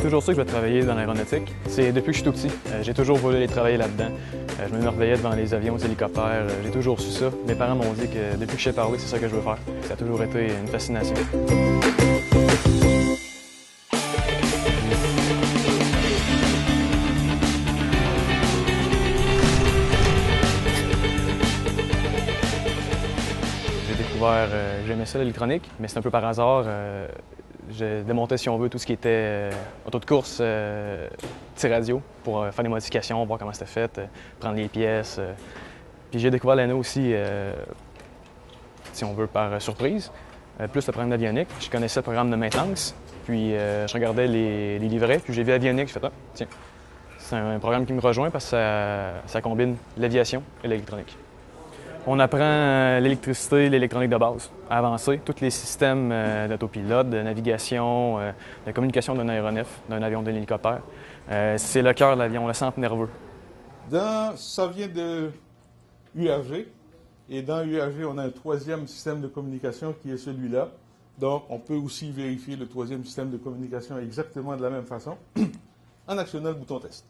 toujours su que je vais travailler dans l'aéronautique. C'est depuis que je suis tout petit. J'ai toujours voulu aller travailler là-dedans. Je m'émerveillais devant les avions, les hélicoptères. J'ai toujours su ça. Mes parents m'ont dit que depuis que je sais parler, c'est ça que je veux faire. Ça a toujours été une fascination. J'aimais ça l'électronique, mais c'est un peu par hasard. Je démontais, si on veut, tout ce qui était auto de course, petit radio, pour faire des modifications, voir comment c'était fait, prendre les pièces. Puis j'ai découvert l'ANA aussi, si on veut, par surprise, plus le programme d'avionique. Je connaissais le programme de maintenance, puis je regardais les livrets, puis j'ai vu avionique, je fais « tiens, c'est un programme qui me rejoint parce que ça combine l'aviation et l'électronique ». On apprend l'électricité, l'électronique de base, à avancer, tous les systèmes d'autopilote, de navigation, de communication d'un aéronef, d'un avion, d'un hélicoptère. C'est le cœur de l'avion, le centre nerveux. Ça vient de URG, et dans URG, on a un troisième système de communication qui est celui-là. Donc, on peut aussi vérifier le troisième système de communication exactement de la même façon en actionnant le bouton test.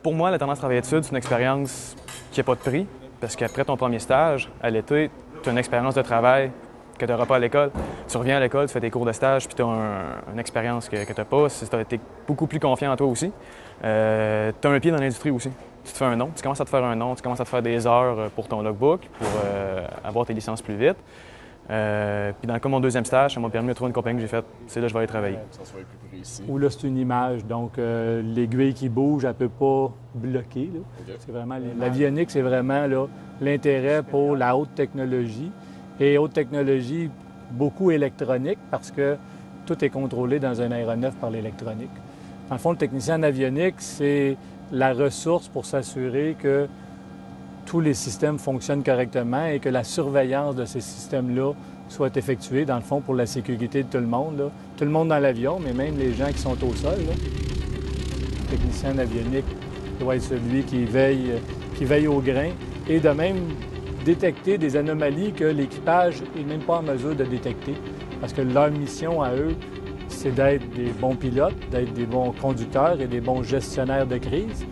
Pour moi, la tendance travailler études, c'est une expérience qui n'a pas de prix. Parce qu'après ton premier stage, à l'été, tu as une expérience de travail que tu n'auras pas à l'école. Tu reviens à l'école, tu fais tes cours de stage, puis tu as une expérience que tu n'as pas. Tu es beaucoup plus confiant en toi aussi. Tu as un pied dans l'industrie aussi. Tu te fais un nom, tu commences à te faire un nom, tu commences à te faire des heures pour ton logbook, pour avoir tes licences plus vite. Puis dans le cas de mon deuxième stage, ça m'a permis de trouver une compagnie que j'ai faite. C'est là que je vais aller travailler. Ça soit plus précis. Ou là, c'est une image. Donc, l'aiguille qui bouge, elle ne peut pas bloquer. Okay. C'est vraiment l'avionique, c'est vraiment l'intérêt pour la haute technologie. Et haute technologie, beaucoup électronique, parce que tout est contrôlé dans un aéronef par l'électronique. Dans le fond, le technicien en avionique, c'est la ressource pour s'assurer que tous les systèmes fonctionnent correctement et que la surveillance de ces systèmes-là soit effectuée, dans le fond, pour la sécurité de tout le monde. Là. Tout le monde dans l'avion, mais même les gens qui sont au sol. Là. Le technicien en avionique doit être celui qui veille au grain et de même détecter des anomalies que l'équipage n'est même pas en mesure de détecter. Parce que leur mission à eux, c'est d'être des bons pilotes, d'être des bons conducteurs et des bons gestionnaires de crise.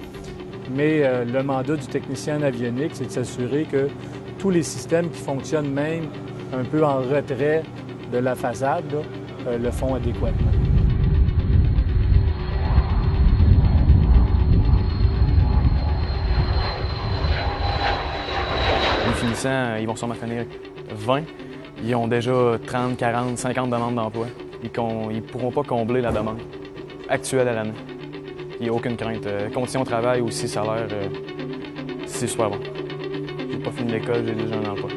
Mais le mandat du technicien en avionique, c'est de s'assurer que tous les systèmes qui fonctionnent même un peu en retrait de la façade là, le font adéquatement. Les finissants, ils vont sûrement finir 20. Ils ont déjà 30, 40, 50 demandes d'emploi. Ils ne pourront pas combler la demande actuelle à l'année. Il n'y a aucune crainte. Conditions de travail aussi, salaire, c'est super bon. J'ai pas fini l'école, j'ai déjà un emploi.